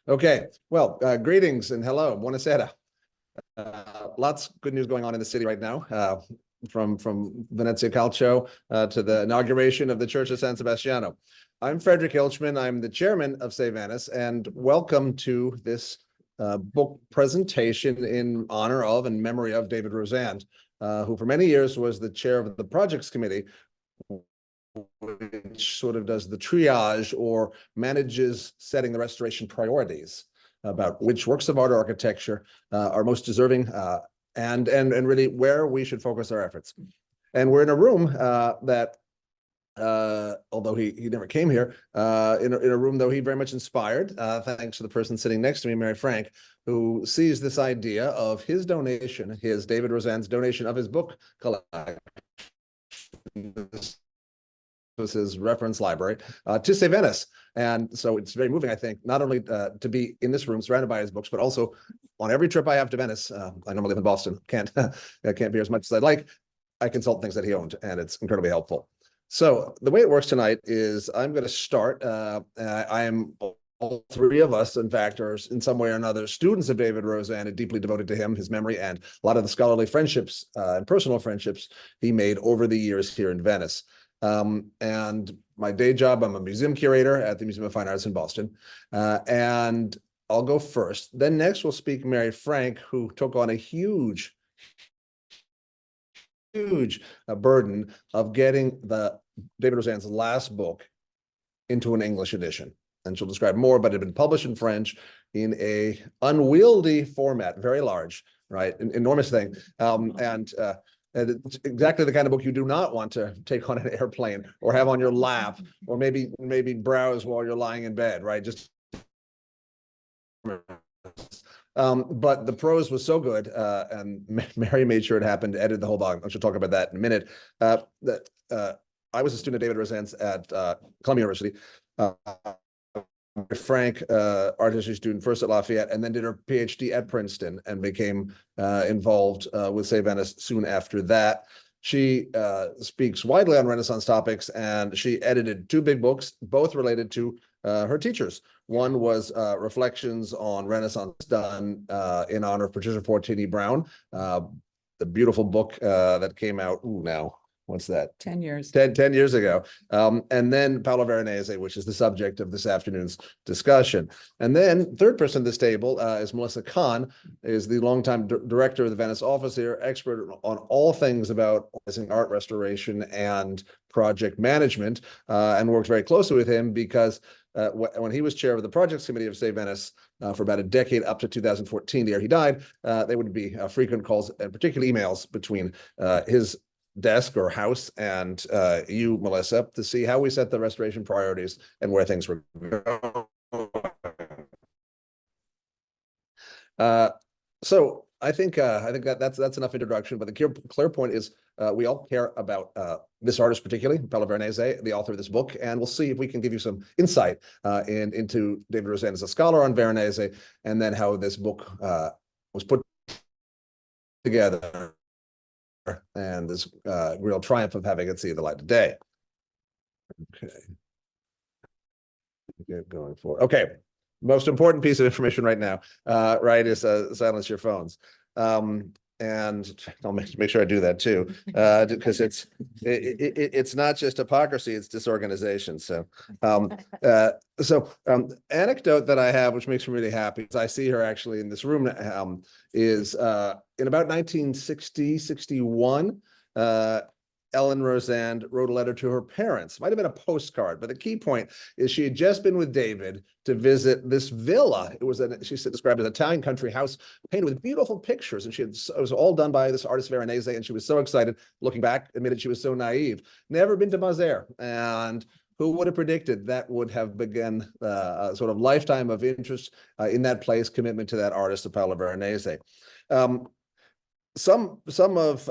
Okay, well, greetings and hello, buonasera. Lots good news going on in the city right now, from Venezia Calcio to the inauguration of the Church of San Sebastiano. I'm Frederick Ilchman. I'm the chairman of Say Venice, and welcome to this book presentation in honor of and memory of David Rosand, who for many years was the chair of the projects committee, which sort of does the triage or manages setting the restoration priorities about which works of art or architecture are most deserving and really where we should focus our efforts. And we're in a room that, although he never came here, in a room though he very much inspired, thanks to the person sitting next to me, Mary Frank, who sees this idea of his donation, David Rosand's donation of his book collection, was his reference library, to Say Venice. And so it's very moving, I think, not only to be in this room surrounded by his books, but also on every trip I have to Venice. I normally live in Boston, can't be here as much as I'd like. I consult things that he owned, and it's incredibly helpful. So the way it works tonight is I'm going to start. I am all three of us, in fact, are in some way or another students of David Rosand and deeply devoted to him, his memory, and a lot of the scholarly friendships and personal friendships he made over the years here in Venice. And my day job, I'm a museum curator at the Museum of Fine Arts in Boston. And I'll go first. Then next will speak Mary Frank, who took on a huge burden of getting the David Rosand's last book into an English edition. And she'll describe more, but it had been published in French in a unwieldy format, very large, right? An enormous thing. And it's exactly the kind of book you do not want to take on an airplane or have on your lap, or maybe browse while you're lying in bed, right? Just but the prose was so good, and Mary made sure it happened to edit the whole book. I should talk about that in a minute. I was a student of David Rosand's at Columbia University. Frank, art history student, first at Lafayette, and then did her PhD at Princeton and became involved with Say Venice soon after that. She speaks widely on Renaissance topics, and she edited two big books, both related to her teachers. One was Reflections on Renaissance, done in honor of Patricia Fortini Brown, the beautiful book that came out, what's that? 10 years. 10 years ago. And then Paolo Veronese, which is the subject of this afternoon's discussion. And then third person at this table is Melissa Conn, is the longtime director of the Venice office here, expert on all things about art restoration and project management, and worked very closely with him because when he was chair of the projects committee of Say Venice for about a decade up to 2014, the year he died, there would be frequent calls and particularly emails between his desk or house and you, Melissa, to see how we set the restoration priorities and where things were going. So I think that's enough introduction. But the clear point is we all care about this artist particularly, Paolo Veronese, the author of this book, and we'll see if we can give you some insight into David Rosand as a scholar on Veronese, and then how this book was put together, and this real triumph of having it see the light of day. Okay. Get going for okay. Most important piece of information right now, right, is silence your phones. And I'll make sure I do that too, because it's not just hypocrisy, it's disorganization. So, anecdote that I have, which makes me really happy, is I see her actually in this room, is in about 1960-61, Ellen Rosand wrote a letter to her parents. Might have been a postcard, but the key point is she had just been with David to visit this villa. It was she described as an Italian country house painted with beautiful pictures, and it was all done by this artist Veronese, and she was so excited. Looking back, admitted she was so naive. Never been to Mazare, and who would have predicted that would have begun a sort of lifetime of interest in that place, commitment to that artist, of Paolo Veronese. Some of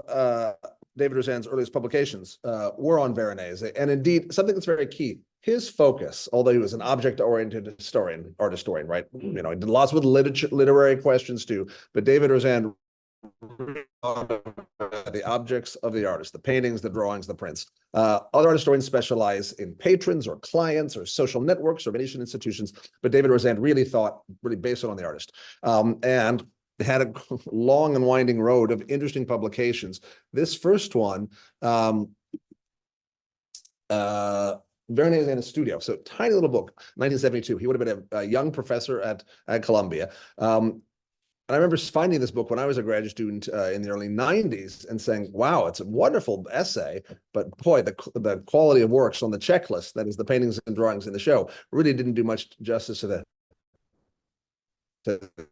David Rosand's earliest publications were on Veronese, and indeed something that's very key. His focus, although he was an object-oriented art historian, right? He did lots with literary questions too. But David Rosand the objects of the artist, the paintings, the drawings, the prints. Other art historians specialize in patrons or clients or social networks or Venetian institutions, but David Rosand really thought, really based it on the artist. And had a long and winding road of interesting publications. This first one, Veronese in a Studio, so tiny little book, 1972. He would have been a young professor at Columbia. And I remember finding this book when I was a graduate student in the early 90s and saying, wow, it's a wonderful essay, but boy, the quality of works on the checklist, that is the paintings and drawings in the show, really didn't do much justice to the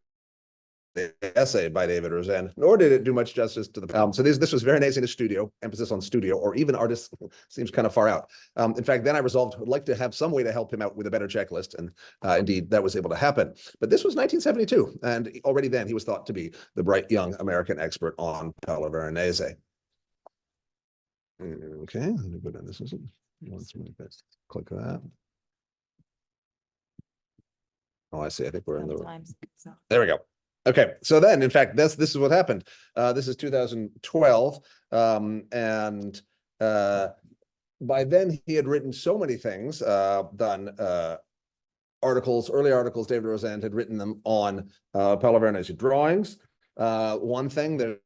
essay by David Rosand, nor did it do much justice to the so this was Veronese in a Studio, emphasis on studio, or even artist seems kind of far out. In fact, then I resolved I'd like to have some way to help him out with a better checklist, and indeed that was able to happen. But this was 1972, and already then he was thought to be the bright young American expert on Paolo Veronese. Okay, let me go down this. Click that. Oh, I see. I think we're in the. There we go. Okay, so then, in fact, this is what happened. This is 2012, and by then he had written so many things, done articles, early articles. David Rosand had written them on Paolo Veronese drawings. One thing, there's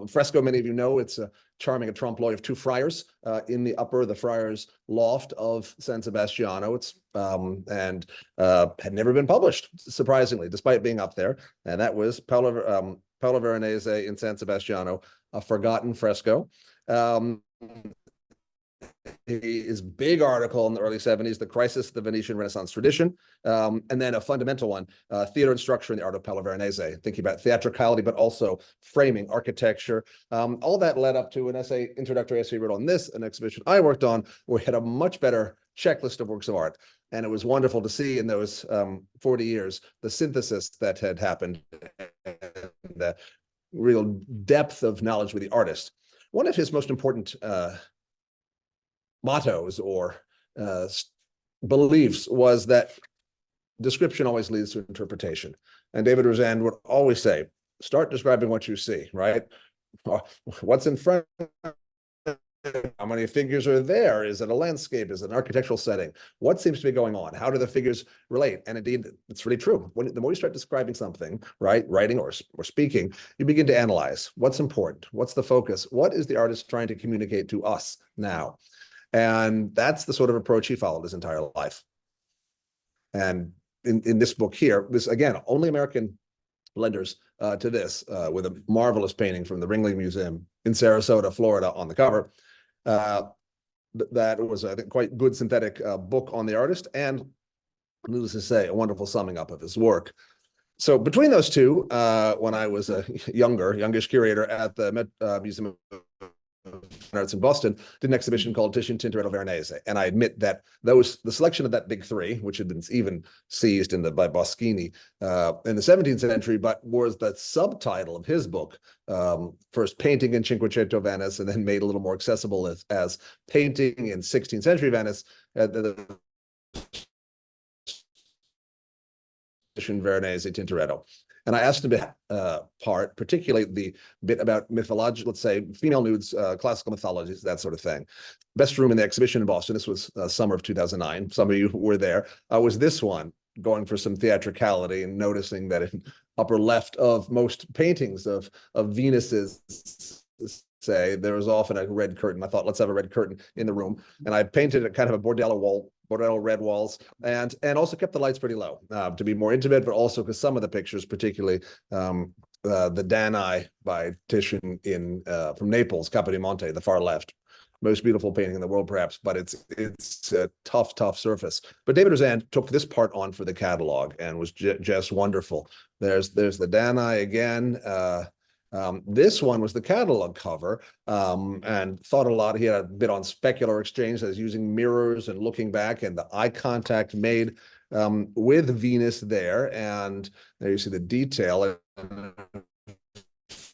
fresco, many of you know, it's a charming trompe l'oeil of two friars in the friars' loft of San Sebastiano. It's and had never been published, surprisingly, despite being up there. And that was Paolo Veronese in San Sebastiano, a forgotten fresco. His big article in the early 70s, The Crisis of the Venetian Renaissance Tradition, and then a fundamental one, Theater and Structure in the Art of Paolo Veronese, thinking about theatricality, but also framing, architecture. All that led up to an introductory essay he wrote on this, an exhibition I worked on, where we had a much better checklist of works of art. And it was wonderful to see in those 40 years, the synthesis that had happened, and the real depth of knowledge with the artist. One of his most important mottos or beliefs was that description always leads to interpretation. And David Rosand would always say, start describing what you see, right? What's in front? How many figures are there? Is it a landscape? Is it an architectural setting? What seems to be going on? How do the figures relate? And indeed, it's really true. The more you start describing something, right, writing or speaking, you begin to analyze what's important, what's the focus, what is the artist trying to communicate to us now? And that's the sort of approach he followed his entire life. And in this book here, this, again, only American lenders to this, with a marvelous painting from the Ringling Museum in Sarasota, Florida on the cover. That was, I think, quite good synthetic book on the artist, and needless to say, a wonderful summing up of his work. So between those two, when I was a youngish curator at the Museum of Arts in Boston, did an exhibition called Titian, Tintoretto, Veronese. And I admit that the selection of that big three, which had been even seized by Boschini in the 17th century, but was the subtitle of his book, first Painting in Cinquecento Venice, and then made a little more accessible as Painting in 16th Century Venice, Titian, Veronese, Tintoretto. And I asked him to part, particularly the bit about mythology, let's say female nudes, classical mythologies, that sort of thing. Best room in the exhibition in Boston, this was summer of 2009. Some of you were there, was this one, going for some theatricality and noticing that in upper left of most paintings of Venuses, say, there was often a red curtain. I thought, let's have a red curtain in the room. And I painted a kind of a bordello red walls, and also kept the lights pretty low to be more intimate, but also because some of the pictures, particularly the Danae by Titian from Naples, Capodimonte, the far left, most beautiful painting in the world, perhaps, but it's a tough surface. But David Rosand took this part on for the catalog and was just wonderful. There's the Danae again. This one was the catalog cover, and thought a lot. He had a bit on specular exchange, as using mirrors and looking back, and the eye contact made with Venus there. And there you see the detail. In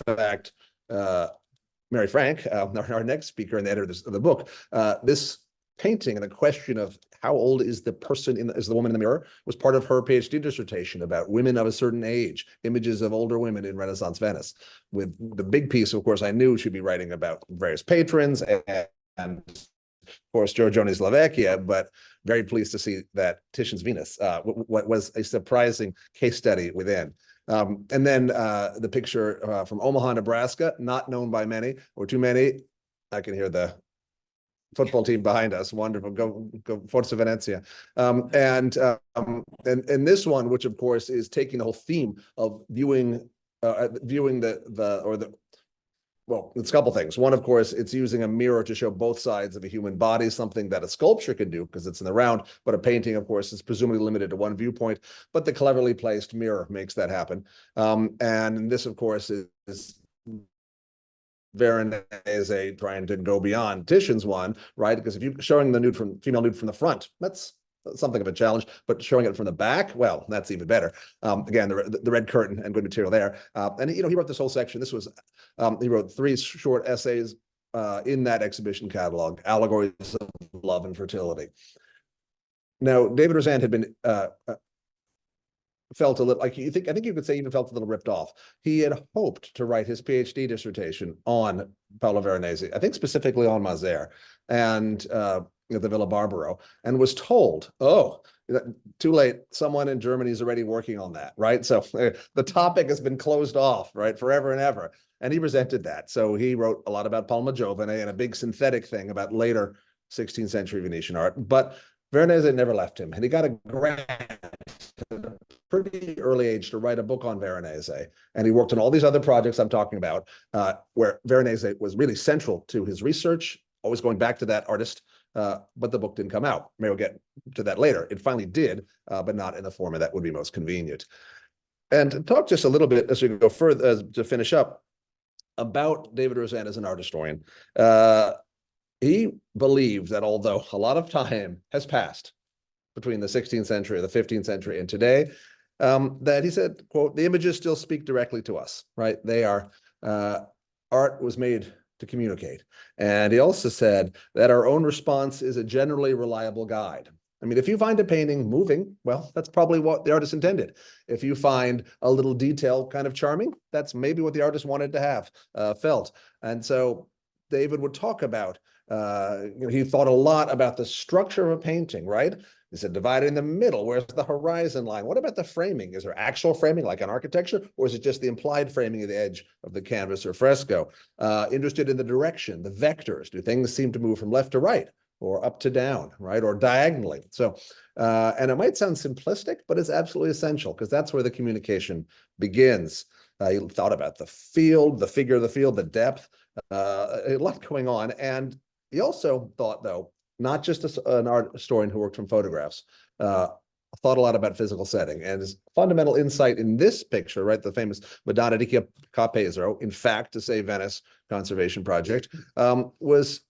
fact, Mary Frank, our next speaker and the editor of the book, this painting and the question of how old is the person is the woman in the mirror was part of her PhD dissertation about women of a certain age, images of older women in Renaissance Venice. With the big piece, of course, I knew she'd be writing about various patrons and of course, Giorgione Slovakia, but very pleased to see that Titian's Venus, what was a surprising case study within. And then the picture from Omaha, Nebraska, not known by many or too many. I can hear the football team behind us. Wonderful. Go Forza Venezia. And this one, which of course is taking the whole theme of viewing well, it's a couple things. One, of course, it's using a mirror to show both sides of a human body, something that a sculpture can do because it's in the round, but a painting, of course, is presumably limited to one viewpoint, but the cleverly placed mirror makes that happen. And this, of course, is Veronese trying to go beyond Titian's one, right? Because if you're showing the female nude from the front, that's something of a challenge, but showing it from the back, well, that's even better. Again, the red curtain and good material there. And he wrote this whole section. This was he wrote 3 short essays in that exhibition catalog, Allegories of Love and Fertility. Now, David Rosand had been felt a little like I think you could say even felt a little ripped off. He had hoped to write his PhD dissertation on Paolo Veronese, I think specifically on Mazer and the Villa Barbaro, and was told, oh, too late, someone in Germany is already working on that, right? So the topic has been closed off, right, forever and ever. And he resented that. So he wrote a lot about Palma Giovane and a big synthetic thing about later 16th century Venetian art. But Veronese never left him, and he got a grant at a pretty early age to write a book on Veronese. And he worked on all these other projects I'm talking about, where Veronese was really central to his research, always going back to that artist. But the book didn't come out. Maybe we'll get to that later. It finally did, but not in the format that would be most convenient. And to talk just a little bit as we go further to finish up about David Rosand as an art historian. He believed that although a lot of time has passed between the 16th century, the 15th century, and today, that he said, quote, the images still speak directly to us, right? They are, art was made to communicate. And he also said that our own response is a generally reliable guide. I mean, if you find a painting moving, well, that's probably what the artist intended. If you find a little detail kind of charming, that's maybe what the artist wanted to have felt. And so David would talk about, he thought a lot about the structure of a painting, right? Is it divided in the middle? Where's the horizon line? What about the framing? Is there actual framing like in architecture, or is it just the implied framing of the edge of the canvas or fresco? Interested in the direction, the vectors. Do things seem to move from left to right or up to down, right? Or diagonally? So, and it might sound simplistic, but it's absolutely essential because that's where the communication begins. He thought about the field, the figure of the field, the depth, a lot going on. And he also thought, though, not just an art historian who worked from photographs, thought a lot about physical setting. And his fundamental insight in this picture, right, the famous Madonna di Capezzo, in fact, to say Venice Conservation Project, was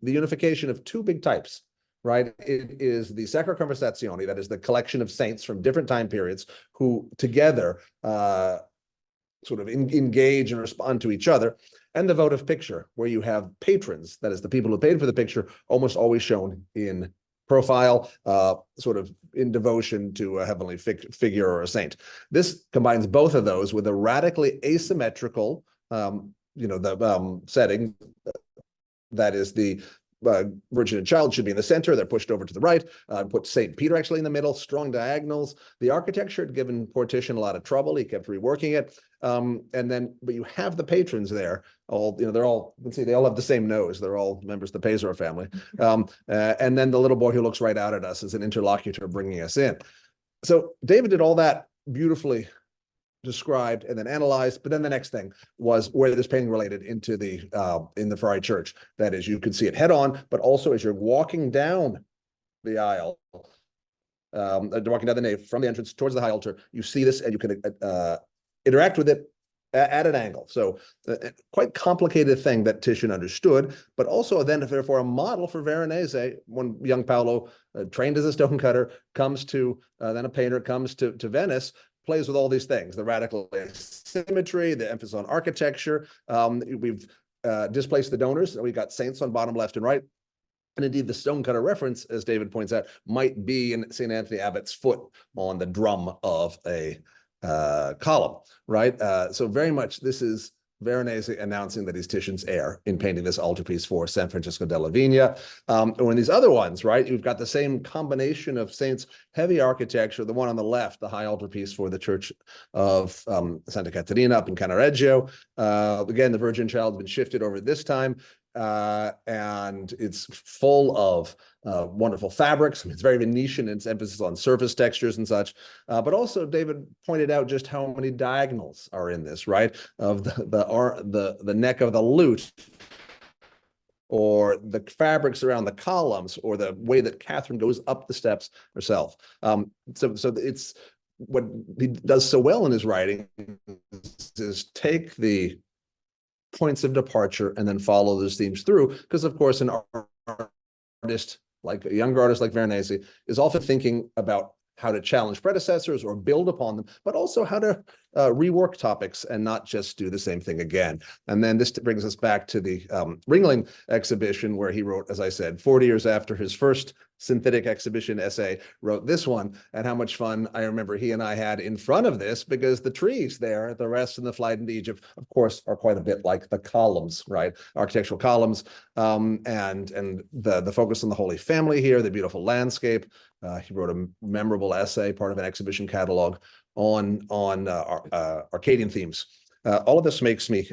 the unification of 2 big types, right? It is the Sacra Conversazione, that is the collection of saints from different time periods who together sort of engage and respond to each other, and the votive picture, where you have patrons, that is the people who paid for the picture, almost always shown in profile, sort of in devotion to a heavenly figure or a saint. This combines both of those with a radically asymmetrical, setting. That is the Virgin and Child should be in the center. They're pushed over to the right. Put St. Peter actually in the middle, strong diagonals. The architecture had given Portitian a lot of trouble. He kept reworking it. But you have the patrons there. They're all, you can see they all have the same nose. They're all members of the Pesaro family. And then the little boy who looks right out at us is an interlocutor bringing us in. So David did all that beautifully described and then analyzed, but then the next thing was where this painting related into the in the Ferrari church. That is, you could see it head on, but also as you're walking down the aisle, walking down the nave from the entrance towards the high altar, you see this and you can interact with it at an angle. So quite complicated thing that Titian understood, but also then therefore a model for Veronese. When young Paolo, trained as a stonecutter, comes to, then a painter, comes to Venice, plays with all these things, the radical symmetry, the emphasis on architecture. We've displaced the donors. We've got saints on bottom left and right. And indeed, the stonecutter reference, as David points out, might be in St. Anthony Abbot's foot on the drum of a column, right? So very much this is Veronese announcing that he's Titian's heir in painting this altarpiece for San Francisco della Vigna. Or in these other ones, right, you've got the same combination of saints, heavy architecture, the one on the left, the high altarpiece for the Church of Santa Caterina up in Cannaregio. Again, the Virgin Child has been shifted over this time. And it's full of wonderful fabrics. I mean, it's very Venetian in its emphasis on surface textures and such. But also, David pointed out just how many diagonals are in this, right? Of the neck of the lute, or the fabrics around the columns, or the way that Catherine goes up the steps herself. So it's what he does so well in his writing is take the points of departure and then follow those themes through, because of course an artist, like a younger artist like Veronese, is often thinking about how to challenge predecessors or build upon them, but also how to rework topics and not just do the same thing again. And then this brings us back to the Ringling exhibition, where he wrote, as I said, 40 years after his first synthetic exhibition essay, wrote this one. And how much fun I remember he and I had in front of this, because the trees there, the rest and the flight into Egypt, of course, are quite a bit like the columns, right? Architectural columns, and the focus on the Holy Family here, the beautiful landscape. He wrote a memorable essay, part of an exhibition catalog, on Arcadian themes. All of this makes me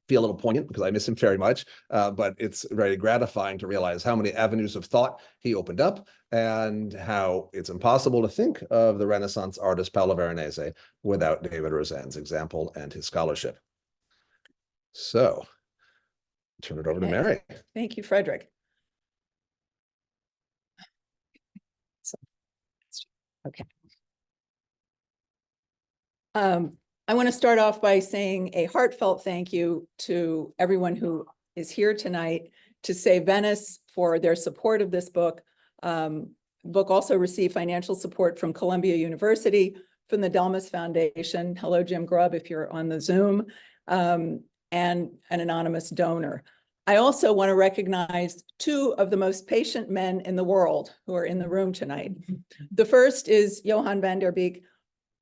feel a little poignant, because I miss him very much, but it's very gratifying to realize how many avenues of thought he opened up, and how it's impossible to think of the Renaissance artist Paolo Veronese without David Rosand's example and his scholarship. So, turn it over to Mary. Thank you, Frederick. Okay. I want to start off by saying a heartfelt thank you to everyone who is here tonight to say Venice for their support of this book. The book also received financial support from Columbia University, from the Delmas Foundation. Hello, Jim Grubb, if you're on the Zoom, and an anonymous donor. I also want to recognize two of the most patient men in the world who are in the room tonight. The first is Johan van der Beek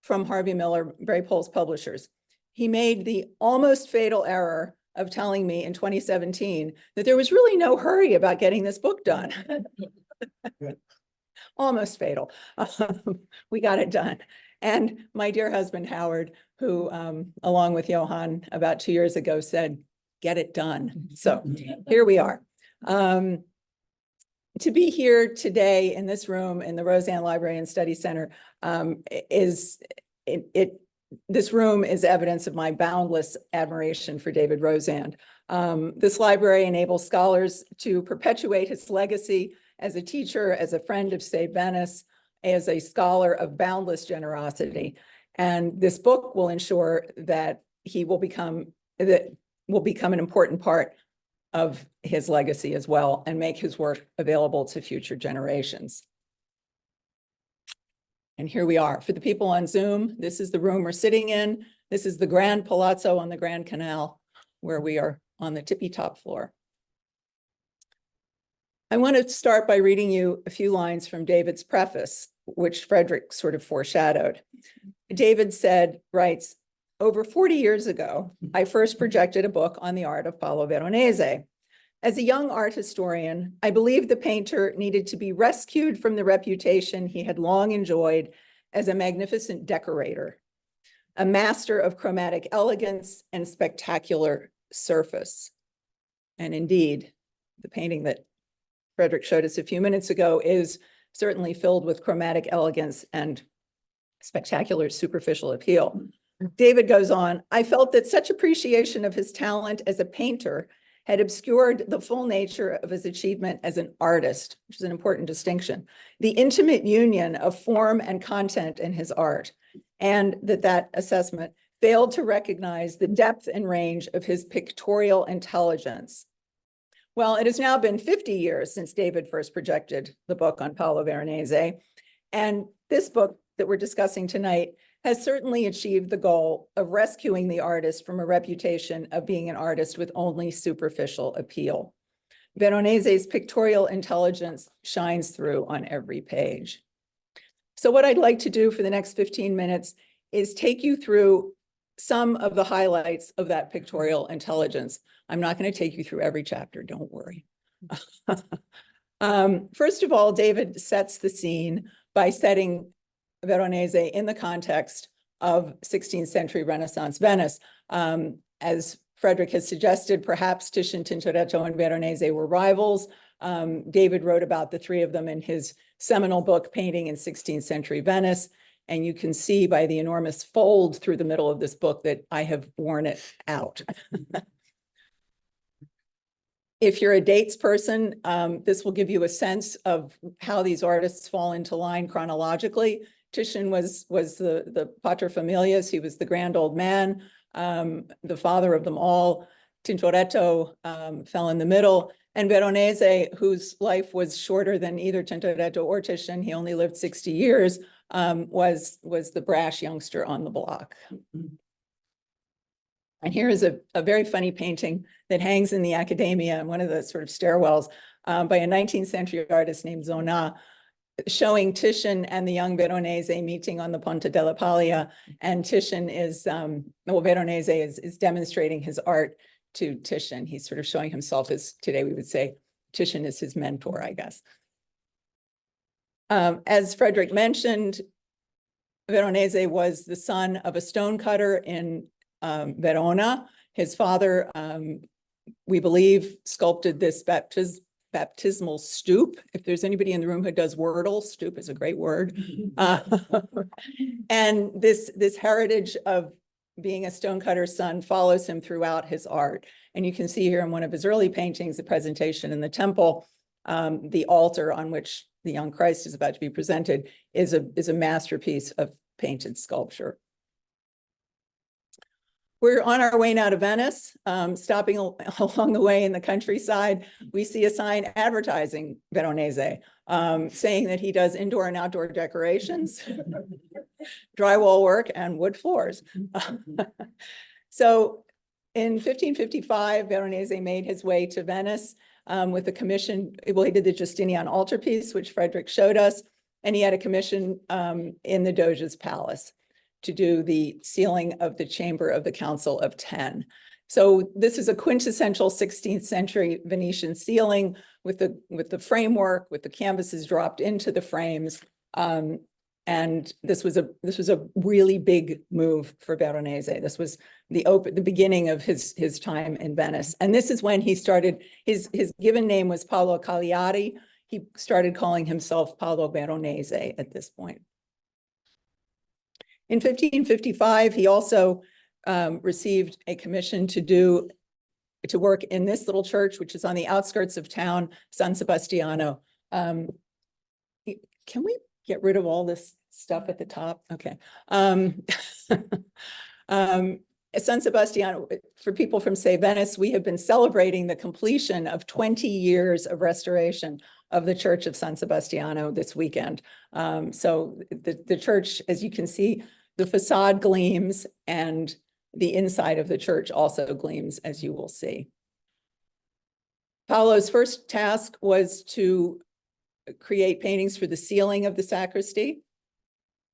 from Harvey Miller, Barry Poles Publishers. He made the almost fatal error of telling me in 2017 that there was really no hurry about getting this book done. Almost fatal. We got it done. And my dear husband, Howard, who, along with Johan, about 2 years ago said, get it done. So here we are. To be here today in this room in the Rosand Library and Study Center this room is evidence of my boundless admiration for David Rosand. This library enables scholars to perpetuate his legacy as a teacher, as a friend of Save Venice, as a scholar of boundless generosity. And this book will ensure that he will become an important part of his legacy as well, and make his work available to future generations. And here we are. For the people on Zoom, this is the room we're sitting in. This is the Grand Palazzo on the Grand Canal, where we are on the tippy top floor. I want to start by reading you a few lines from David's preface, which Frederick sort of foreshadowed. David writes, over 40 years ago, I first projected a book on the art of Paolo Veronese. As a young art historian, I believed the painter needed to be rescued from the reputation he had long enjoyed as a magnificent decorator, a master of chromatic elegance and spectacular surface. And indeed, the painting that Frederick showed us a few minutes ago is certainly filled with chromatic elegance and spectacular superficial appeal. David goes on, I felt that such appreciation of his talent as a painter had obscured the full nature of his achievement as an artist, which is an important distinction, the intimate union of form and content in his art, and that assessment failed to recognize the depth and range of his pictorial intelligence. Well, it has now been 50 years since David first projected the book on Paolo Veronese, and this book that we're discussing tonight has certainly achieved the goal of rescuing the artist from a reputation of being an artist with only superficial appeal. Veronese's pictorial intelligence shines through on every page. So what I'd like to do for the next 15 minutes is take you through some of the highlights of that pictorial intelligence. I'm not going to take you through every chapter, don't worry. First of all, David sets the scene by setting Veronese in the context of 16th century Renaissance Venice. As Frederick has suggested, perhaps Titian, Tintoretto, and Veronese were rivals. David wrote about the three of them in his seminal book, Painting in 16th Century Venice. And you can see by the enormous fold through the middle of this book that I have worn it out. If you're a dates person, this will give you a sense of how these artists fall into line chronologically. Titian was the paterfamilias. He was the grand old man, the father of them all. Tintoretto fell in the middle. And Veronese, whose life was shorter than either Tintoretto or Titian, he only lived 60 years, was the brash youngster on the block. And here is a very funny painting that hangs in the Accademia in one of the sort of stairwells by a 19th century artist named Zona, showing Titian and the young Veronese meeting on the Ponte della Paglia. And Titian is, Veronese is demonstrating his art to Titian. He's sort of showing himself as, today we would say, Titian is his mentor, I guess. As Frederick mentioned, Veronese was the son of a stonecutter in Verona. His father, we believe, sculpted this baptismal stoop. If there's anybody in the room who does Wordle, stoop is a great word. And this heritage of being a stonecutter's son follows him throughout his art. And you can see here in one of his early paintings, the presentation in the temple, the altar on which the young Christ is about to be presented is a masterpiece of painted sculpture. We're on our way now to Venice, stopping along the way in the countryside. We see a sign advertising Veronese, saying that he does indoor and outdoor decorations, drywall work, and wood floors. So in 1555, Veronese made his way to Venice with a commission. Well, he did the Justinian altarpiece, which Frederick showed us, and he had a commission in the Doge's palace to do the sealing of the chamber of the Council of 10. So this is a quintessential 16th century Venetian sealing with the framework, with the canvases dropped into the frames. And this was a really big move for Veronese. This was the beginning of his time in Venice. And this is when he started, his given name was Paolo Cagliari. He started calling himself Paolo Veronese at this point. In 1555, he also received a commission to work in this little church, which is on the outskirts of town, San Sebastiano. Can we get rid of all this stuff at the top? Okay. San Sebastiano, for people from, say, Venice, we have been celebrating the completion of 20 years of restoration of the Church of San Sebastiano this weekend. So the church, as you can see, the facade gleams and the inside of the church also gleams, as you will see. Paolo's first task was to create paintings for the ceiling of the sacristy.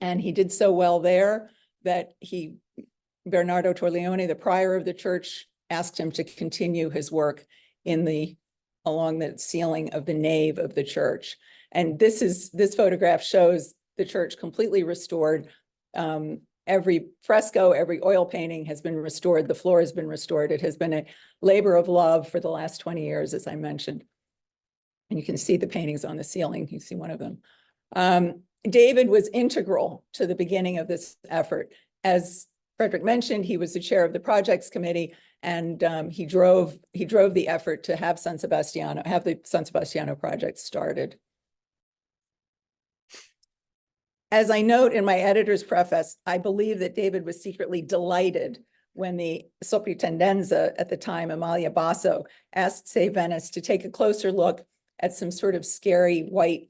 And he did so well there that Bernardo Torlione, the prior of the church, asked him to continue his work along the ceiling of the nave of the church. And this photograph shows the church completely restored. Every fresco, every oil painting has been restored. The floor has been restored. It has been a labor of love for the last 20 years, as I mentioned. And you can see the paintings on the ceiling. You see one of them. David was integral to the beginning of this effort. As Frederick mentioned, he was the chair of the projects committee, and he drove the effort to have the San Sebastiano project started. As I note in my editor's preface, I believe that David was secretly delighted when the Soprintendenza at the time, Amalia Basso, asked, say, Venice to take a closer look at some sort of scary white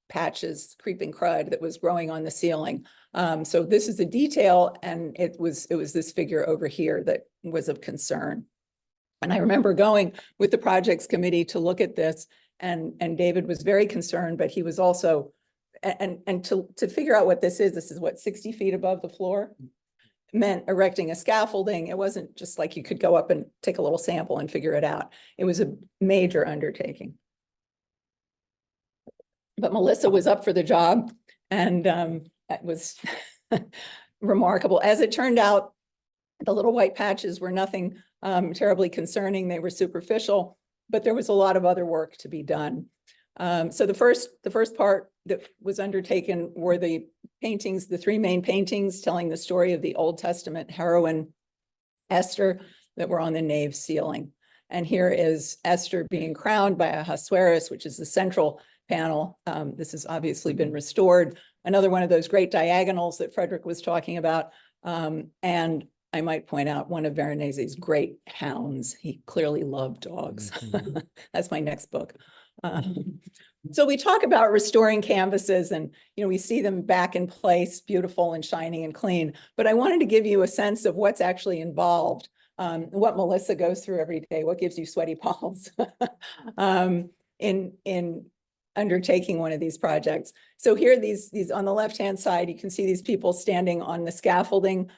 patches, creeping crud that was growing on the ceiling. So this is a detail, and it was this figure over here that was of concern. And I remember going with the projects committee to look at this, and David was very concerned, but he was also, and to figure out what this is what, 60 feet above the floor? Meant erecting a scaffolding. It wasn't just like you could go up and take a little sample and figure it out. It was a major undertaking. But Melissa was up for the job, and it was remarkable. As it turned out, the little white patches were nothing terribly concerning. They were superficial, but there was a lot of other work to be done. So the first part that was undertaken were the paintings, the three main paintings telling the story of the Old Testament heroine Esther that were on the nave ceiling. And here is Esther being crowned by Ahasuerus, which is the central panel. This has obviously been restored. Another one of those great diagonals that Frederick was talking about. And I might point out one of Veronese's great hounds. He clearly loved dogs. That's my next book. So we talk about restoring canvases, and we see them back in place, beautiful and shining and clean. But I wanted to give you a sense of what's actually involved, what Melissa goes through every day, what gives you sweaty palms in undertaking one of these projects. So here, these on the left-hand side, you can see these people standing on the scaffolding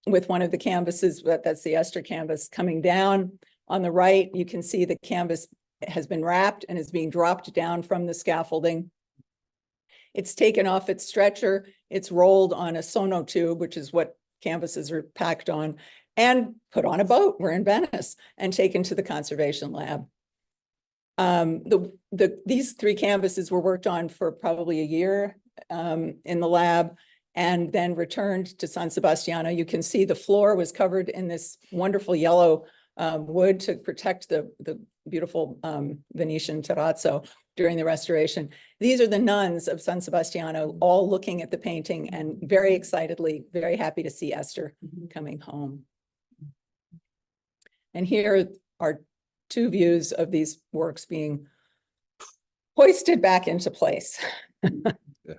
with one of the canvases. That's the Esther canvas coming down. On the right, you can see the canvas has been wrapped and is being dropped down from the scaffolding. It's taken off its stretcher. It's rolled on a sonotube, which is what canvases are packed on, and put on a boat. We're in Venice, and taken to the conservation lab. These three canvases were worked on for probably a year in the lab, and then returned to San Sebastiano. You can see the floor was covered in this wonderful yellow wood to protect the beautiful Venetian terrazzo during the restoration. These are the nuns of San Sebastiano, all looking at the painting and very excitedly, very happy to see Esther coming home. And here are two views of these works being hoisted back into place. Yeah.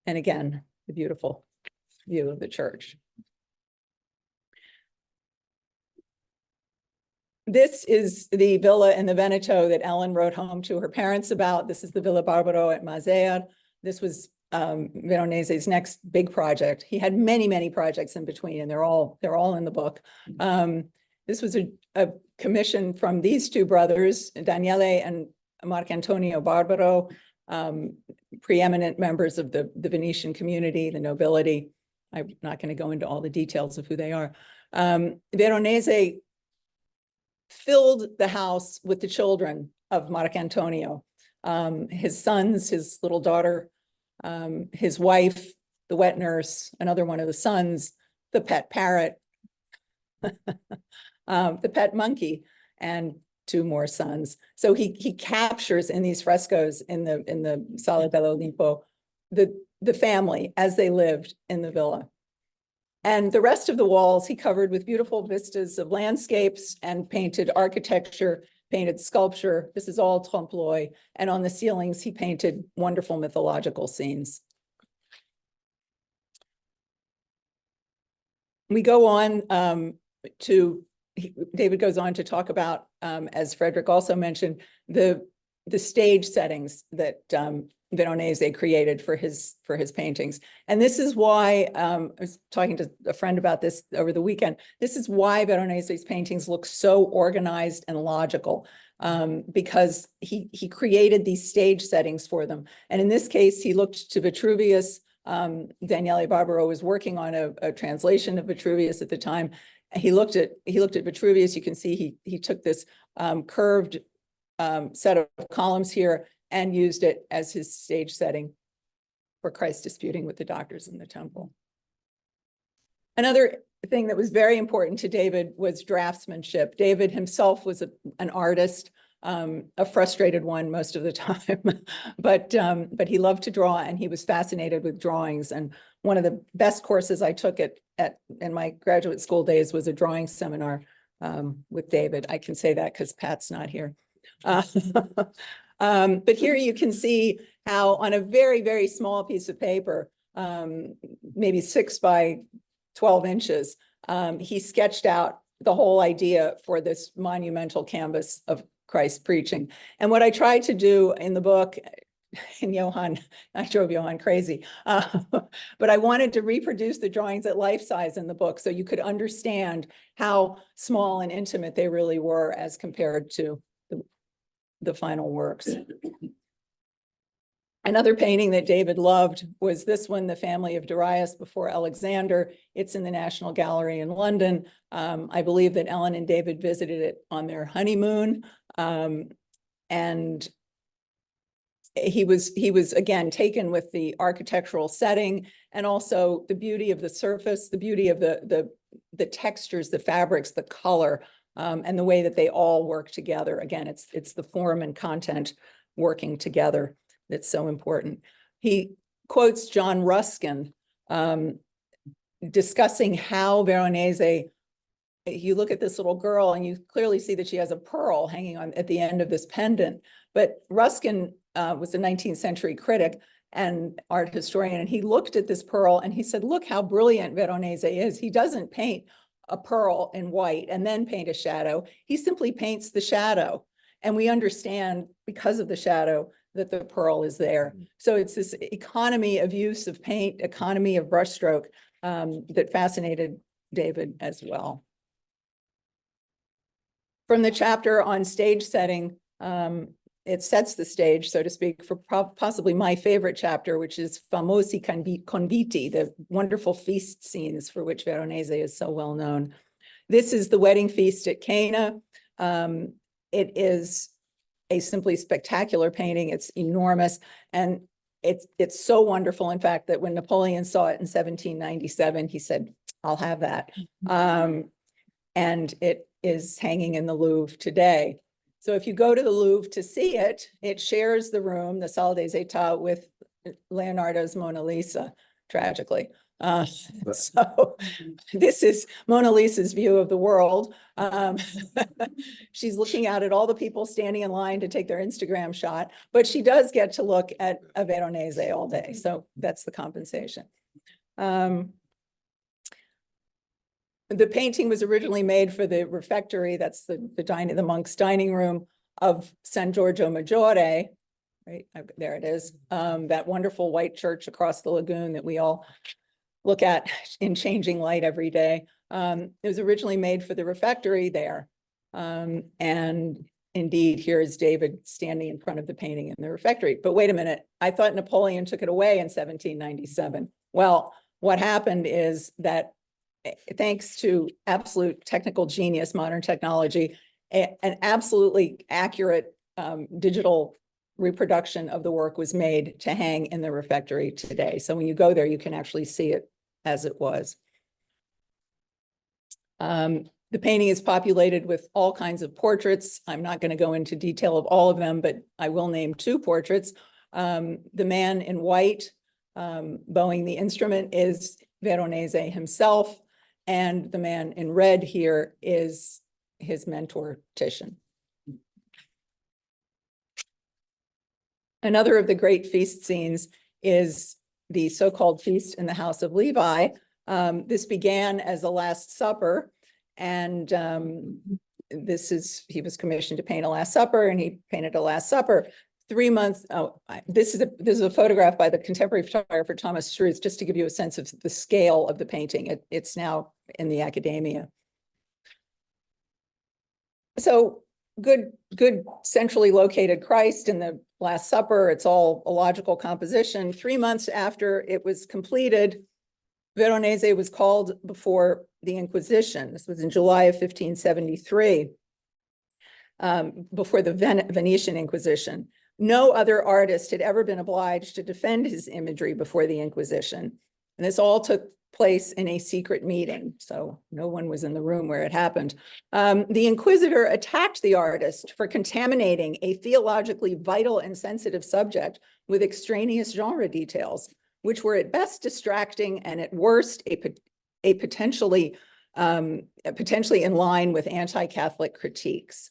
And again, the beautiful view of the church. This is the villa in the Veneto that Ellen wrote home to her parents about. This is the Villa Barbaro at Mazea. This was Veronese's next big project. He had many, many projects in between, and they're all in the book. This was a commission from these two brothers, Daniele and Marcantonio Barbaro, preeminent members of the Venetian community, the nobility. I'm not going to go into all the details of who they are. Veronese filled the house with the children of Marcantonio, his sons, his little daughter, his wife, the wet nurse, another one of the sons, the pet parrot, the pet monkey, and two more sons. So he captures in these frescoes in the Sala dell'Olimpo the family as they lived in the villa. And the rest of the walls he covered with beautiful vistas of landscapes and painted architecture, painted sculpture. This is all trompe-l'oeil. And on the ceilings, he painted wonderful mythological scenes. We go on David goes on to talk about, as Frederick also mentioned, the stage settings that Veronese created for his paintings. And this is why, I was talking to a friend about this over the weekend, this is why Veronese's paintings look so organized and logical, because he created these stage settings for them. And in this case, he looked to Vitruvius. Daniele Barbaro was working on a translation of Vitruvius at the time. He looked at Vitruvius. You can see he took this curved set of columns here and used it as his stage setting for Christ disputing with the doctors in the temple. Another thing that was very important to David was draftsmanship. David himself was an artist, a frustrated one most of the time, but he loved to draw, and he was fascinated with drawings. And one of the best courses I took in my graduate school days was a drawing seminar with David. I can say that because Pat's not here. But here you can see how on a very, very small piece of paper, maybe 6 by 12 inches, he sketched out the whole idea for this monumental canvas of Christ preaching. And what I tried to do in the book, and Johann, I drove Johann crazy, but I wanted to reproduce the drawings at life size in the book so you could understand how small and intimate they really were as compared to the final works. Another painting that David loved was this one, The Family of Darius Before Alexander. It's in the National Gallery in London. I believe that Ellen and David visited it on their honeymoon. And he was again taken with the architectural setting and also the beauty of the surface, the beauty of the textures, the fabrics, the color, and the way that they all work together. Again, it's the form and content working together that's so important. He quotes John Ruskin discussing how Veronese, you look at this little girl and you clearly see that she has a pearl hanging on at the end of this pendant. But Ruskin was a 19th century critic and art historian, and he looked at this pearl and he said, look how brilliant Veronese is. He doesn't paint a pearl in white and then paint a shadow. He simply paints the shadow. And we understand because of the shadow that the pearl is there. So it's this economy of use of paint, economy of brushstroke that fascinated David as well. From the chapter on stage setting, it sets the stage, so to speak, for possibly my favorite chapter, which is Famosi Conviti, the wonderful feast scenes for which Veronese is so well known. This is the wedding feast at Cana. It is a simply spectacular painting. It's enormous, and it's so wonderful, in fact, that when Napoleon saw it in 1797, he said, I'll have that. And it is hanging in the Louvre today. So if you go to the Louvre to see it, it shares the room, the Salle des Etats, with Leonardo's Mona Lisa, tragically. So this is Mona Lisa's view of the world. She's looking out at all the people standing in line to take their Instagram shot, but she does get to look at a Veronese all day. So that's the compensation. The painting was originally made for the refectory. That's the monk's dining room of San Giorgio Maggiore. Right there it is. That wonderful white church across the lagoon that we all look at in changing light every day. It was originally made for the refectory there. And indeed, here is David standing in front of the painting in the refectory. But wait a minute, I thought Napoleon took it away in 1797. Well, what happened is that thanks to absolute technical genius, modern technology, an absolutely accurate digital reproduction of the work was made to hang in the refectory today. So when you go there, you can actually see it as it was. The painting is populated with all kinds of portraits. I'm not going to go into detail of all of them, but I will name two portraits. The man in white bowing the instrument is Veronese himself, and the man in red here is his mentor, Titian. Another of the great feast scenes is the so-called feast in the house of Levi. This began as a Last Supper, and he was commissioned to paint a Last Supper, and he painted a Last Supper. 3 months, this is a photograph by the contemporary photographer Thomas Struth, just to give you a sense of the scale of the painting. It's now in the academia. So good centrally located Christ in the Last Supper. It's all a logical composition. 3 months after it was completed, Veronese was called before the Inquisition. This was in July of 1573, before the Venetian Inquisition. No other artist had ever been obliged to defend his imagery before the Inquisition. And this all took place in a secret meeting, so no one was in the room where it happened. The inquisitor attacked the artist for contaminating a theologically vital and sensitive subject with extraneous genre details, which were at best distracting and at worst potentially in line with anti-Catholic critiques.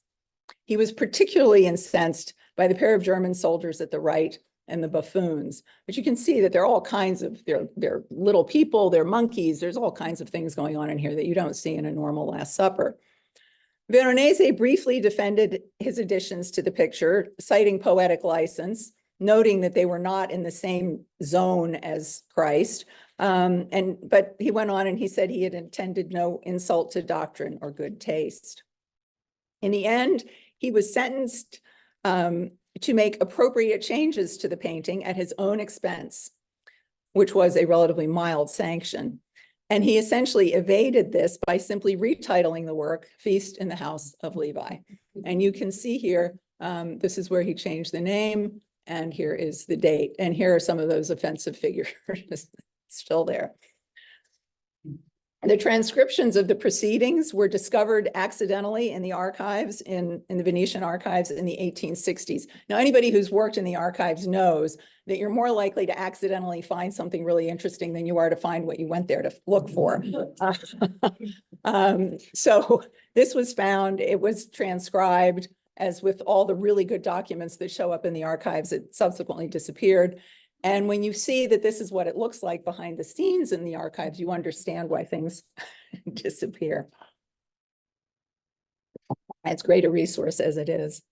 He was particularly incensed by the pair of German soldiers at the right and the buffoons. But you can see that there are all kinds of, they're little people, they're monkeys, there's all kinds of things going on in here that you don't see in a normal Last Supper. Veronese briefly defended his additions to the picture, citing poetic license, noting that they were not in the same zone as Christ. But he went on and he said he had intended no insult to doctrine or good taste. In the end, he was sentenced to make appropriate changes to the painting at his own expense, which was a relatively mild sanction. And he essentially evaded this by simply retitling the work Feast in the House of Levi. And you can see here, this is where he changed the name, and here is the date. And here are some of those offensive figures still there. The transcriptions of the proceedings were discovered accidentally in the archives, in the Venetian archives in the 1860s. Now, anybody who's worked in the archives knows that you're more likely to accidentally find something really interesting than you are to find what you went there to look for. So this was found, it was transcribed, as with all the really good documents that show up in the archives, it subsequently disappeared. And when you see that this is what it looks like behind the scenes in the archives, you understand why things disappear. It's great a resource as it is.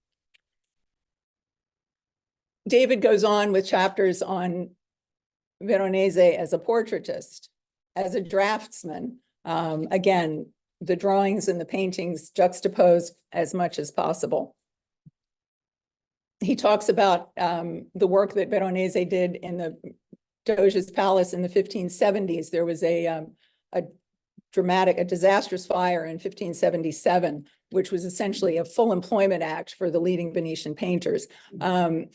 David goes on with chapters on Veronese as a portraitist, as a draftsman. Again, the drawings and the paintings juxtaposed as much as possible. He talks about the work that Veronese did in the Doge's palace in the 1570s. There was a disastrous fire in 1577, which was essentially a full employment act for the leading Venetian painters. And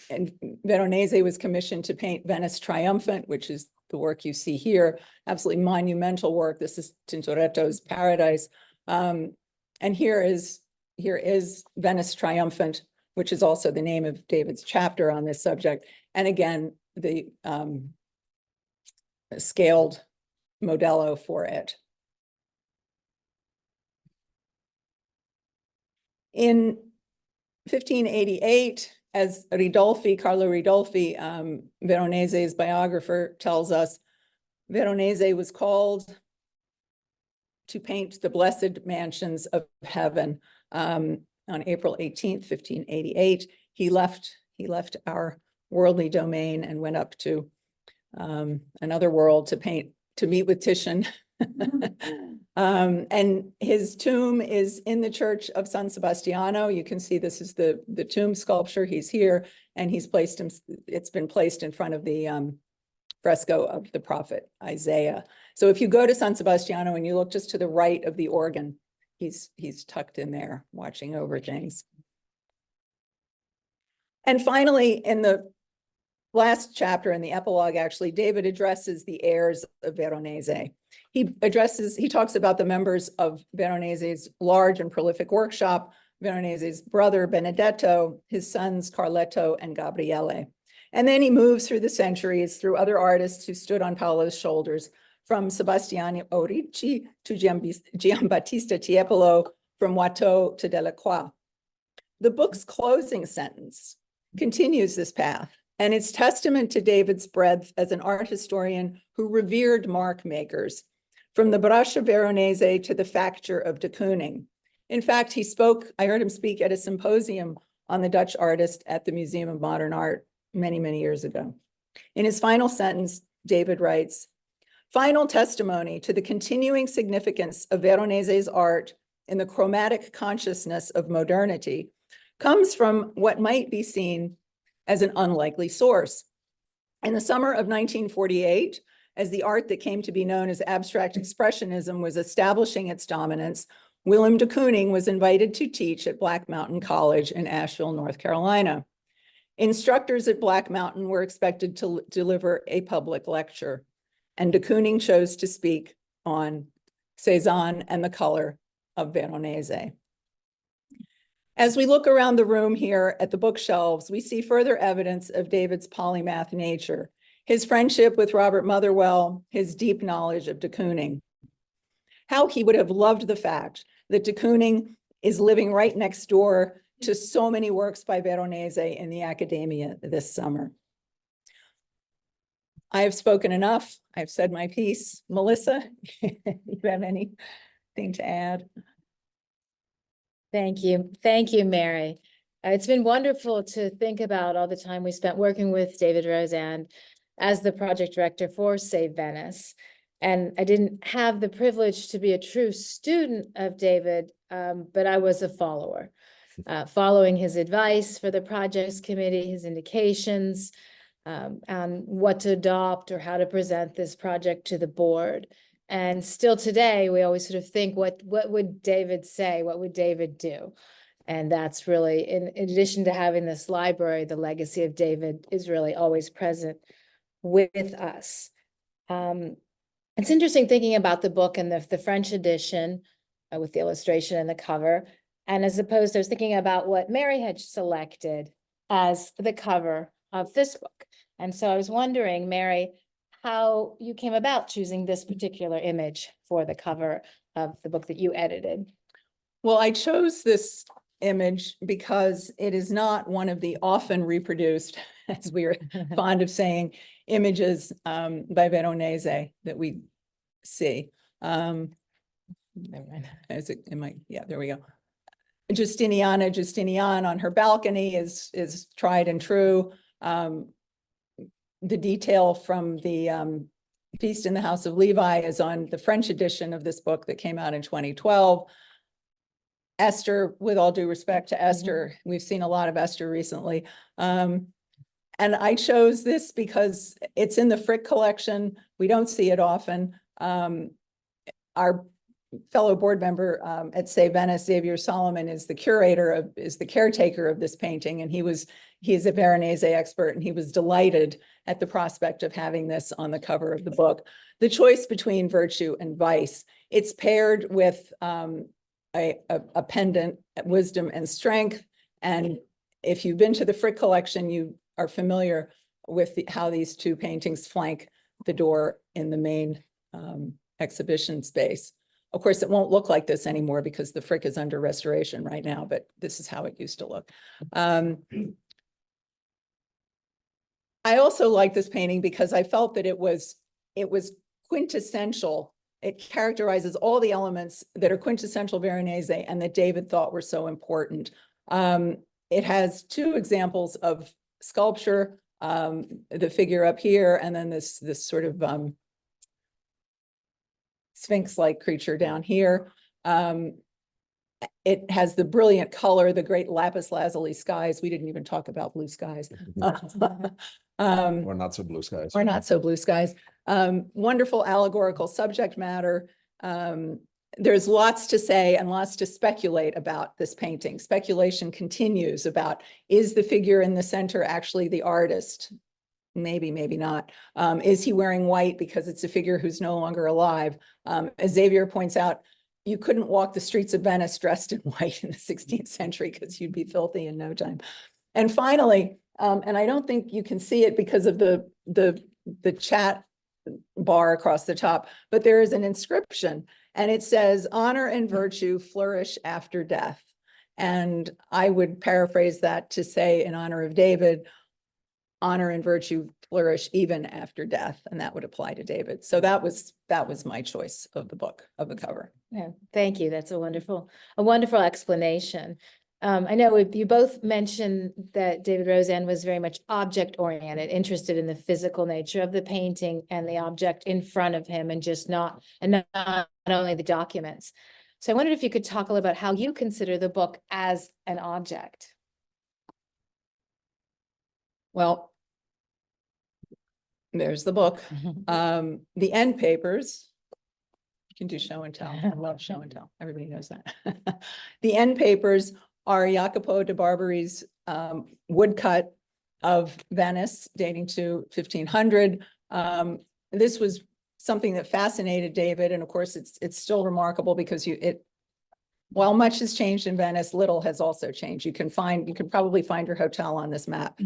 Veronese was commissioned to paint Venice Triumphant, which is the work you see here, absolutely monumental work. This is Tintoretto's Paradise. And here is Venice Triumphant, which is also the name of David's chapter on this subject. And again, the scaled modello for it. In 1588, as Carlo Ridolfi, Veronese's biographer, tells us, Veronese was called to paint the blessed mansions of heaven. On April 18th, 1588, he left our worldly domain and went up to another world to meet with Titian. And his tomb is in the church of San Sebastiano. You can see this is the tomb sculpture. He's here, and it's been placed in front of the fresco of the prophet Isaiah. So if you go to San Sebastiano and you look just to the right of the organ, he's tucked in there watching over things. And finally, in the last chapter, in the epilogue, actually, David addresses the heirs of Veronese. He talks about the members of Veronese's large and prolific workshop, Veronese's brother Benedetto, his sons Carletto and Gabriele. And then he moves through the centuries, through other artists who stood on Paolo's shoulders, from Sebastiano Aurici to Giambattista Tiepolo, from Watteau to Delacroix. The book's closing sentence continues this path, and it's testament to David's breadth as an art historian who revered mark makers, from the Braccia Veronese to the facture of de Kooning. In fact, I heard him speak at a symposium on the Dutch artist at the Museum of Modern Art many, many years ago. In his final sentence, David writes, "Final testimony to the continuing significance of Veronese's art in the chromatic consciousness of modernity comes from what might be seen as an unlikely source. In the summer of 1948, as the art that came to be known as abstract expressionism was establishing its dominance, Willem de Kooning was invited to teach at Black Mountain College in Asheville, North Carolina. Instructors at Black Mountain were expected to deliver a public lecture, and de Kooning chose to speak on Cézanne and the color of Veronese." As we look around the room here at the bookshelves, we see further evidence of David's polymath nature, his friendship with Robert Motherwell, his deep knowledge of de Kooning. How he would have loved the fact that de Kooning is living right next door to so many works by Veronese in the academia this summer. I have spoken enough. I've said my piece. Melissa, you have anything to add? Thank you. Thank you, Mary. It's been wonderful to think about all the time we spent working with David Rosand as the project director for Save Venice. And I didn't have the privilege to be a true student of David, but I was a follower, following his advice for the projects committee, his indications on what to adopt or how to present this project to the board. And still today, we always sort of think, what would David say? What would David do? And that's really, in addition to having this library, the legacy of David is really always present with us. It's interesting thinking about the book and the French edition with the illustration and the cover. And as opposed, I was thinking about what Mary had selected as the cover of this book. And so I was wondering, Mary, how you came about choosing this particular image for the cover of the book that you edited. Well, I chose this image because it is not one of the often reproduced, as we are fond of saying, images by Veronese that we see. Never mind. Yeah, there we go. Justinian on her balcony is tried and true. The detail from the Feast in the House of Levi is on the French edition of this book that came out in 2012. Esther, with all due respect to Esther, we've seen a lot of Esther recently. And I chose this because it's in the Frick collection. We don't see it often. Our fellow board member at Save Venice, Xavier Solomon, is the caretaker of this painting, and he's a Veronese expert, and he was delighted at the prospect of having this on the cover of the book. The choice between virtue and vice, it's paired with a pendant, wisdom and strength. And if you've been to the Frick collection, you are familiar with how these two paintings flank the door in the main exhibition space. Of course, it won't look like this anymore because the Frick is under restoration right now, but this is how it used to look. I also like this painting because I felt that it was quintessential. It characterizes all the elements that are quintessential Veronese and that David thought were so important. It has two examples of sculpture, the figure up here, and then this sort of Sphinx-like creature down here. It has the brilliant color, the great lapis lazuli skies. We didn't even talk about blue skies. Or not so blue skies. Or not so blue skies. Wonderful allegorical subject matter. There's lots to say and lots to speculate about this painting. Speculation continues about, is the figure in the center actually the artist? Maybe, maybe not. Is he wearing white because it's a figure who's no longer alive? As Xavier points out, you couldn't walk the streets of Venice dressed in white in the 16th century because you'd be filthy in no time. And finally, and I don't think you can see it because of the chat bar across the top, but there is an inscription and it says, "Honor and virtue flourish after death." And I would paraphrase that to say, in honor of David, honor and virtue flourish even after death, and that would apply to David. So that was my choice of the book, of the cover. Yeah, thank you. That's a wonderful explanation. I know you both mentioned that David Rosand was very much object oriented, interested in the physical nature of the painting and the object in front of him, and not only the documents. So I wondered if you could talk a little about how you consider the book as an object. Well, there's the book. The end papers, you can do show and tell. I love show and tell. Everybody knows that. The end papers are Jacopo de Barbari's woodcut of Venice dating to 1500. This was something that fascinated David. And of course, it's still remarkable because while much has changed in Venice, little has also changed. You can probably find your hotel on this map.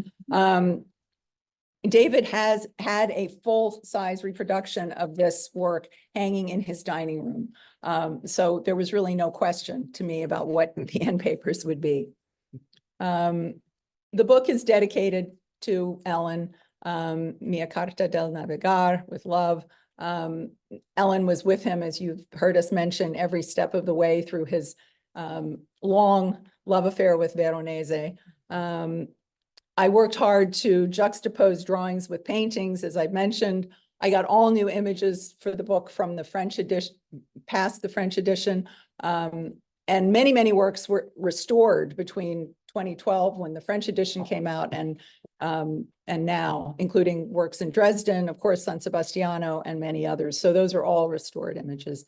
David has had a full-size reproduction of this work hanging in his dining room. So there was really no question to me about what the end papers would be. The book is dedicated to Ellen. Mia Carta del Navegar, with love. Ellen was with him, as you've heard us mention, every step of the way through his long love affair with Veronese. I worked hard to juxtapose drawings with paintings, as I mentioned. I got all new images for the book from the French edition, past the French edition. And many, many works were restored between 2012, when the French edition came out, and now, including works in Dresden, of course, San Sebastiano, and many others. So those are all restored images.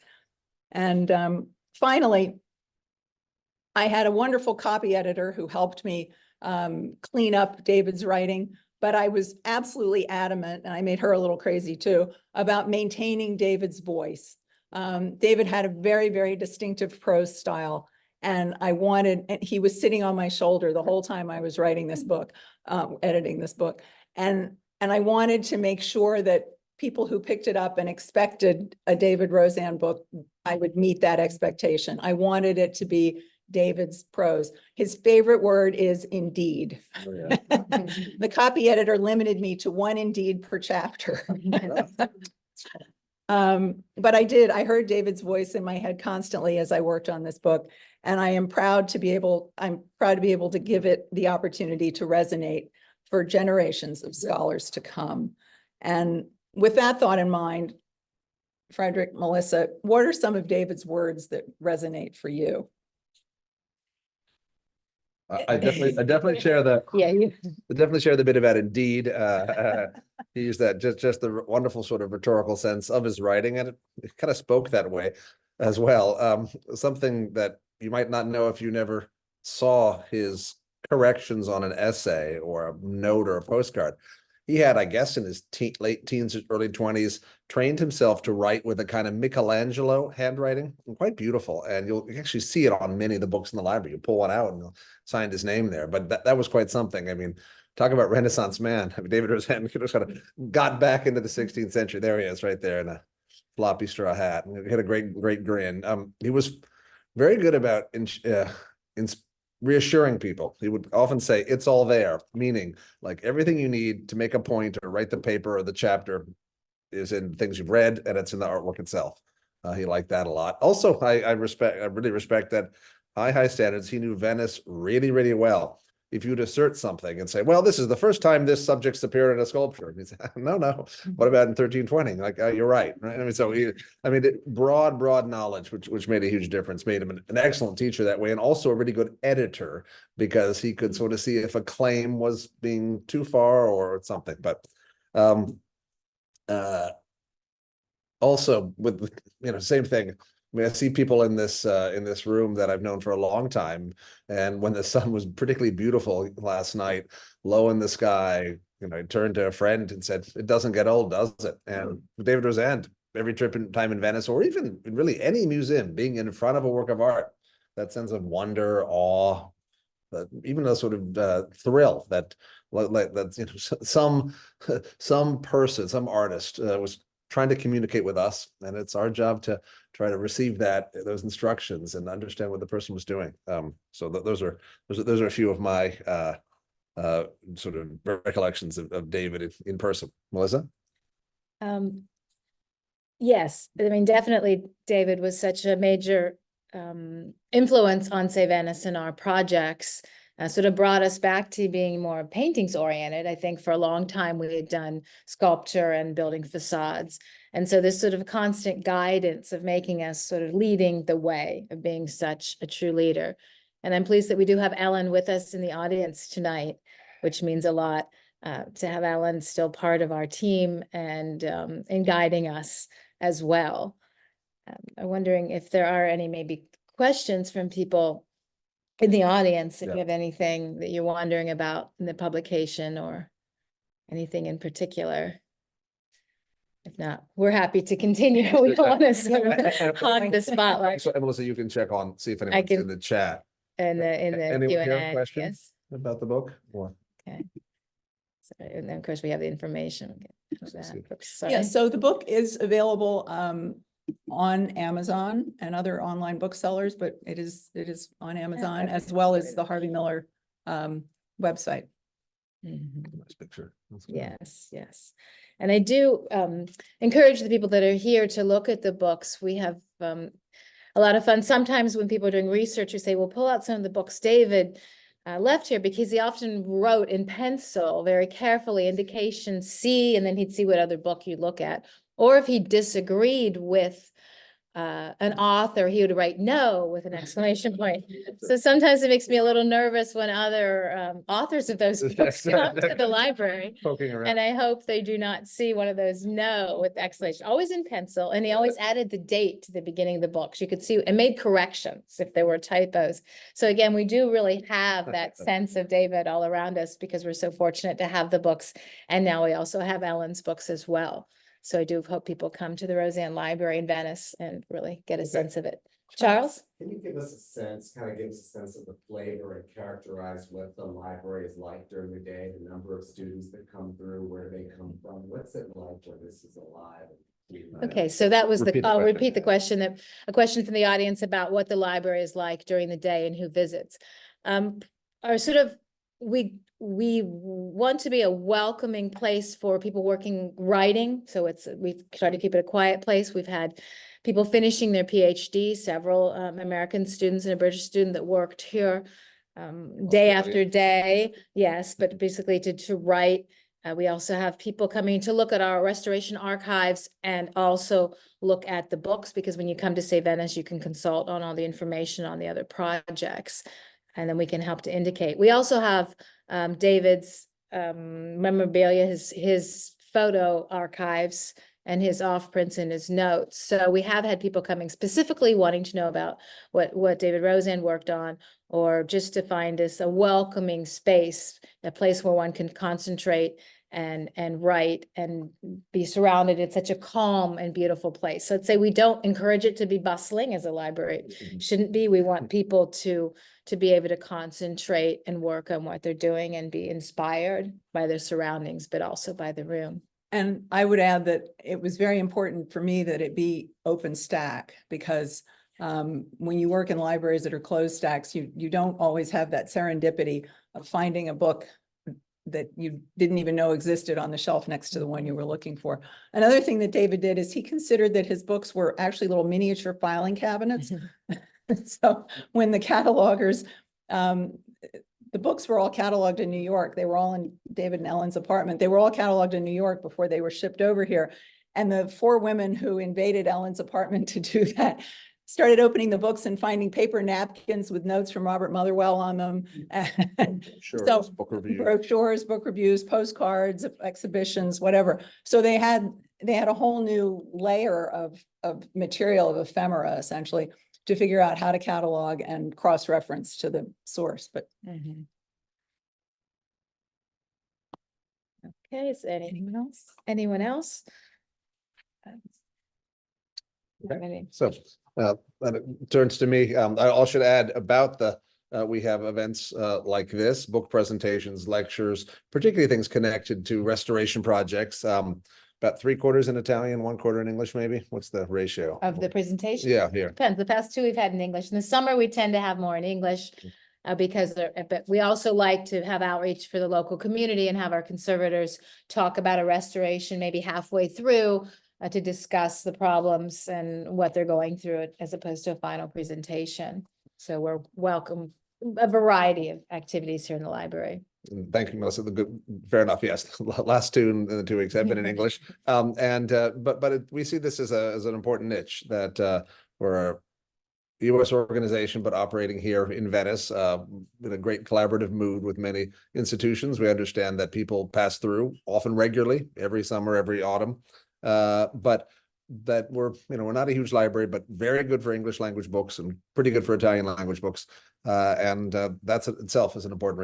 And finally, I had a wonderful copy editor who helped me clean up David's writing, but I was absolutely adamant, and I made her a little crazy too, about maintaining David's voice. David had a very, very distinctive prose style, and he was sitting on my shoulder the whole time I was writing this book, editing this book. And I wanted to make sure that people who picked it up and expected a David Rosand book, I would meet that expectation. I wanted it to be David's prose. His favorite word is indeed. Oh, yeah. The copy editor limited me to one indeed per chapter. But I heard David's voice in my head constantly as I worked on this book. And I'm proud to be able to give it the opportunity to resonate for generations of scholars to come. And with that thought in mind, Frederick, Melissa, what are some of David's words that resonate for you? I definitely share the bit about indeed. He used that just the wonderful sort of rhetorical sense of his writing, and it kind of spoke that way as well. Something that you might not know if you never saw his corrections on an essay or a note or a postcard. He had, I guess, in his late teens, early 20s, trained himself to write with a kind of Michelangelo handwriting, quite beautiful. And you'll actually see it on many of the books in the library. You pull one out and he'll sign his name there. But that was quite something. I mean, talk about Renaissance man. I mean, David Rosand just kind of got back into the 16th century. There he is, right there in a floppy straw hat. And he had a great grin. He was very good about reassuring people. He would often say, it's all there, meaning like everything you need to make a point or write the paper or the chapter is in things you've read, and it's in the artwork itself. He liked that a lot. Also, I really respect that high standards. He knew Venice really well. If you'd assert something and say, well, this is the first time this subject's appeared in a sculpture, and he'd say, no, what about in 1320? Like, you're right. I mean, so broad knowledge, which made a huge difference, made him an excellent teacher that way, and also a really good editor, because he could sort of see if a claim was being too far or something. But also with, same thing. I mean, I see people in this room that I've known for a long time, and when the sun was particularly beautiful last night, low in the sky, I turned to a friend and said, "It doesn't get old, does it?" And David Rosand, every time in Venice, or even in really any museum, being in front of a work of art, that sense of wonder, awe, even a sort of thrill that some person, some artist was trying to communicate with us, and it's our job to try to receive those instructions and understand what the person was doing. So those are a few of my sort of recollections of David in person. Melissa? Yes, I mean, definitely David was such a major influence on Say Venice and our projects. Sort of brought us back to being more paintings oriented. I think for a long time we had done sculpture and building facades. And so this sort of constant guidance of making us sort of leading the way, of being such a true leader. And I'm pleased that we do have Ellen with us in the audience tonight, which means a lot to have Ellen still part of our team and in guiding us as well. I'm wondering if there are any maybe questions from people in the audience, if you have anything that you're wondering about in the publication or anything in particular. If not, we're happy to continue. We don't want to sort of hog the spotlight. So, Melissa, you can check see if anyone's in the chat. In the Anyone here have Q&A, questions yes. about the book? Or Okay. So, and then of course we have the information. Yeah, so the book is available on Amazon and other online booksellers, but it is on Amazon as well as the Harvey Miller website. Nice picture. That's good. Yes, yes. And I do encourage the people that are here to look at the books. We have a lot of fun. Sometimes when people are doing research, we say, well, pull out some of the books David left here, because he often wrote in pencil very carefully, indication C, and then he'd see what other book you look at. Or if he disagreed with an author, he would write no with an exclamation point. So sometimes it makes me a little nervous when other authors of those books come to the library. Poking around. And I hope they do not see one of those no with exclamation, always in pencil. And he always added the date to the beginning of the books. You could see and made corrections if there were typos. So again, we do really have that sense of David all around us, because we're so fortunate to have the books. And now we also have Ellen's books as well. So I do hope people come to the Rosand Library in Venice and really get a sense of it. Charles? Can you give us a sense, kind of give us a sense of the flavor and characterize what the library is like during the day, the number of students that come through, where they come from? What's it like when this is alive? Okay, so that was I'll question. repeat the question, a question from the audience about what the library is like during the day and who visits. We want to be a welcoming place for people working, writing. So we've tried to keep it a quiet place. We've had people finishing their PhD, several American students and a British student that worked here day after day. Yes, but basically to write. We also have people coming to look at our restoration archives and also look at the books, because when you come to Save Venice, you can consult on all the information on the other projects, and then we can help to indicate. We also have David's memorabilia, his photo archives and his offprints and his notes. So we have had people coming specifically wanting to know about what David Rosand worked on, or just to find us a welcoming space, a place where one can concentrate and write and be surrounded in such a calm and beautiful place. So I'd say we don't encourage it to be bustling, as a library shouldn't be. We want people to be able to concentrate and work on what they're doing and be inspired by their surroundings, but also by the room. And I would add that it was very important for me that it be open stack, because when you work in libraries that are closed stacks, you don't always have that serendipity of finding a book that you didn't even know existed on the shelf next to the one you were looking for. Another thing that David did is he considered that his books were actually little miniature filing cabinets. So when the catalogers, the books were all cataloged in New York. They were all in David and Ellen's apartment. They were all cataloged in New York before they were shipped over here. And the 4 women who invaded Ellen's apartment to do that started opening the books and finding paper napkins with notes from Robert Motherwell on them. And Sure. so Book review. brochures, book reviews, postcards, exhibitions, whatever. So they had a whole new layer of material, of ephemera, essentially, to figure out how to catalog and cross-reference to the source. But Okay, is anyone else? anyone else? Okay. So and it turns to me. I should add about we have events like this, book presentations, lectures, particularly things connected to restoration projects. About 3/4 in Italian, 1/4 in English, maybe. What's the ratio Of the presentation? Yeah, here. Depends. The past 2 we've had in English. In the summer, we tend to have more in English because but we also like to have outreach for the local community and have our conservators talk about a restoration maybe halfway through to discuss the problems and what they're going through, as opposed to a final presentation. So we're welcome a variety of activities here in the library. Thank you, Melissa. Fair enough. Yes, last 2 in the 2 weeks have been in English. We see this as an important niche that we're a U.S. organization, but operating here in Venice in a great collaborative mood with many institutions. We understand that people pass through often regularly, every summer, every autumn, but that we're not a huge library, but very good for English language books and pretty good for Italian language books. That's itself is an important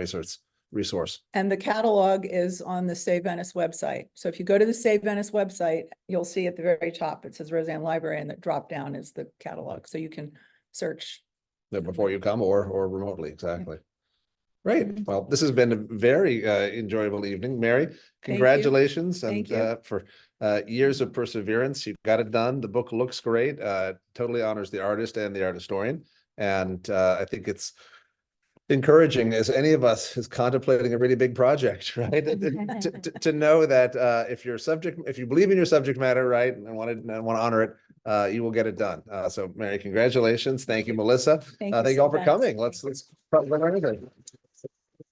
resource. And the catalog is on the Save Venice website. So if you go to the Save Venice website, you'll see at the very top, it says Rosand Library, and the drop down is the catalog. So you can search. Before you come or remotely, exactly. Great. Well, this has been a very enjoyable evening. Mary, congratulations. Thank and you. For years of perseverance. You got it done. The book looks great. Totally honors the artist and the art historian. And I think it's encouraging as any of us is contemplating a really big project, right? To know that if you believe in your subject matter, right, and want to honor it, you will get it done. So Mary, congratulations. Thank you, Melissa. Thank Thank you all for so much. coming. Let's